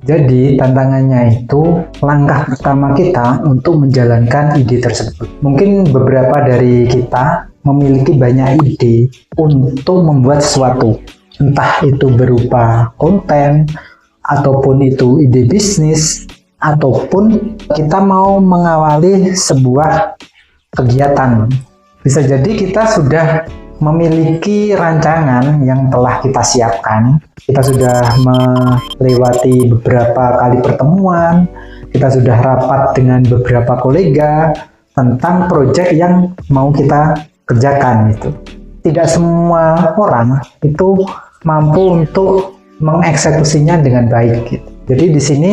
Jadi tantangannya itu langkah pertama kita untuk menjalankan ide tersebut. Mungkin beberapa dari kita memiliki banyak ide untuk membuat sesuatu, entah itu berupa konten, ataupun itu ide bisnis, ataupun kita mau mengawali sebuah kegiatan. Bisa jadi kita sudah memiliki rancangan yang telah kita siapkan. Kita sudah melewati beberapa kali pertemuan, kita sudah rapat dengan beberapa kolega tentang proyek yang mau kita kerjakan itu. Tidak semua orang itu mampu untuk mengeksekusinya dengan baik gitu. Jadi di sini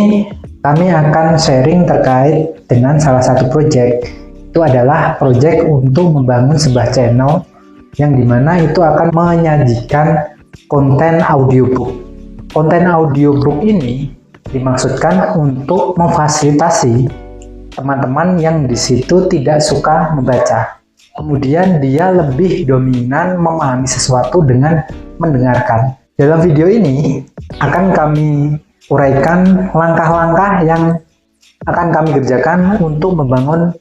kami akan sharing terkait dengan salah satu proyek. Itu adalah proyek untuk membangun sebuah channel yang dimana itu akan menyajikan konten audiobook. Konten audiobook ini dimaksudkan untuk memfasilitasi teman-teman yang di situ tidak suka membaca. Kemudian dia lebih dominan memahami sesuatu dengan mendengarkan. Dalam video ini akan kami uraikan langkah-langkah yang akan kami kerjakan untuk membangun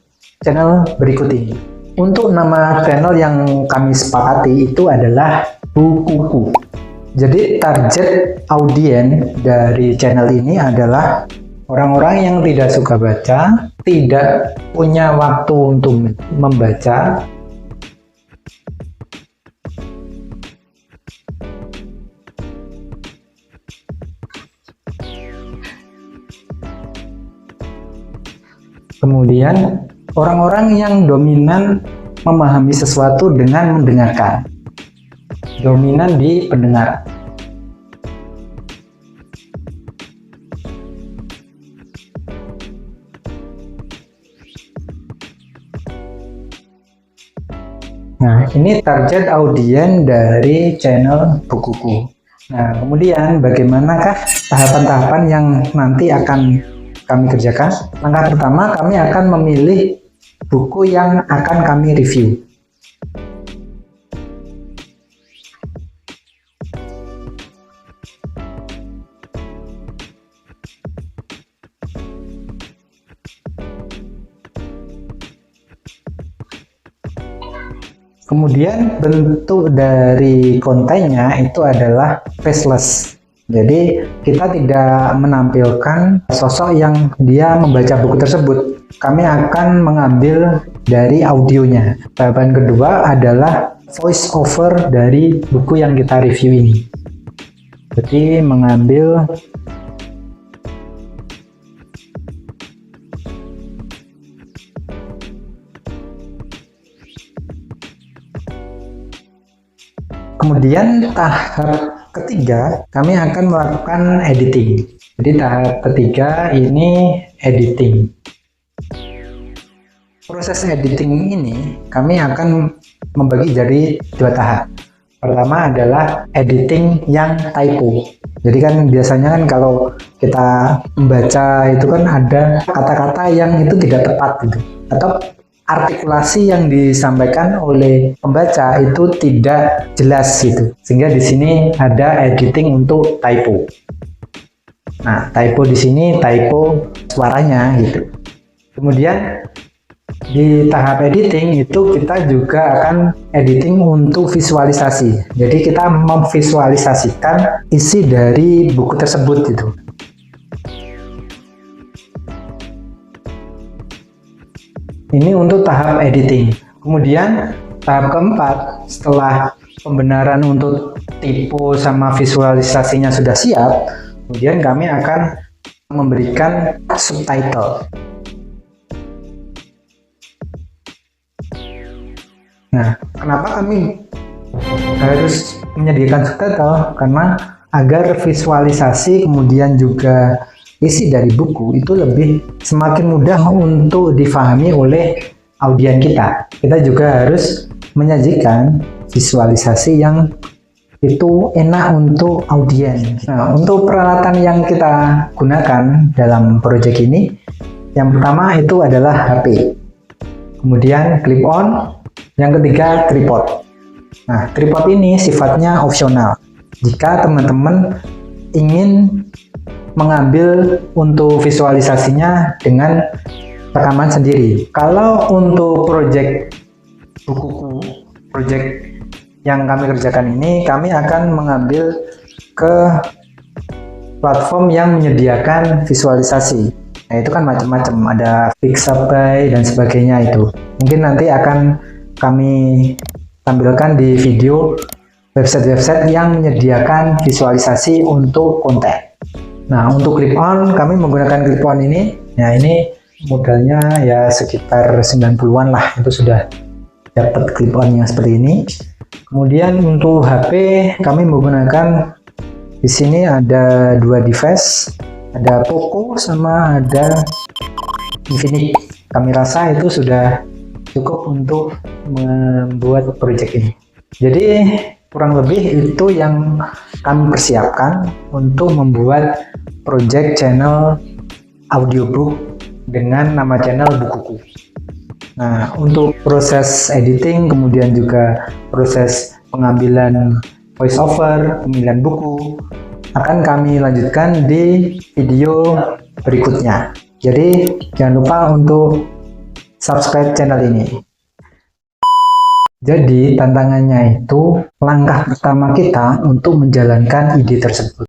channel berikut ini. Untuk nama channel yang kami sepakati itu adalah Bukuku. Jadi target audiens dari channel ini adalah orang-orang yang tidak suka baca, tidak punya waktu untuk membaca, kemudian orang-orang yang dominan memahami sesuatu dengan mendengarkan, dominan di pendengar. Nah, ini target audiens dari channel Bukuku. Nah, kemudian bagaimanakah tahapan-tahapan yang nanti akan kami kerjakan? Langkah pertama, kami akan memilih buku yang akan kami review. Kemudian bentuk dari kontennya itu adalah faceless. Jadi kita tidak menampilkan sosok yang dia membaca buku tersebut. Kami akan mengambil dari audionya. Tahapan kedua adalah voice over dari buku yang kita review ini. Jadi mengambil kemudian tahap ketiga, kami akan melakukan editing. Jadi tahap ketiga ini editing. Proses editing ini kami akan membagi jadi dua tahap. Pertama adalah editing yang typo. Jadi kan biasanya kan kalau kita membaca itu kan ada kata-kata yang itu tidak tepat gitu, atau artikulasi yang disampaikan oleh pembaca itu tidak jelas gitu, sehingga di sini ada editing untuk typo. Nah, typo di sini typo suaranya gitu. Kemudian di tahap editing itu kita juga akan editing untuk visualisasi. Jadi kita memvisualisasikan isi dari buku tersebut gitu. Ini untuk tahap editing. Kemudian tahap keempat, setelah pembenaran untuk typo sama visualisasinya sudah siap, kemudian kami akan memberikan subtitle. Nah, kenapa kami harus menyediakan subtitle? Karena agar visualisasi kemudian juga isi dari buku itu lebih semakin mudah untuk difahami oleh audiens kita. Kita juga harus menyajikan visualisasi yang itu enak untuk audiens. Nah, untuk peralatan yang kita gunakan dalam proyek ini, yang pertama itu adalah HP, kemudian clip on, yang ketiga tripod. Nah, tripod ini sifatnya opsional. Jika teman-teman ingin mengambil untuk visualisasinya dengan rekaman sendiri. Kalau untuk project bukuku, project yang kami kerjakan ini, kami akan mengambil ke platform yang menyediakan visualisasi. Nah, itu kan macam-macam, ada Pixabay dan sebagainya itu. Mungkin nanti akan kami tampilkan di video website-website yang menyediakan visualisasi untuk konten. Nah, untuk clip on, kami menggunakan clip on ini. Nah, ini modalnya ya sekitar 90-an lah, itu sudah dapat clip on yang seperti ini. Kemudian untuk HP, kami menggunakan di sini ada dua device, ada Poco sama ada Infinix. Kami rasa itu sudah cukup untuk membuat project ini. Jadi kurang lebih itu yang kami persiapkan untuk membuat project channel audiobook dengan nama channel Bukuku. Nah, untuk proses editing, kemudian juga proses pengambilan voice over, pemilihan buku, akan kami lanjutkan di video berikutnya. Jadi jangan lupa untuk subscribe channel ini. Jadi tantangannya itu langkah pertama kita untuk menjalankan ide tersebut.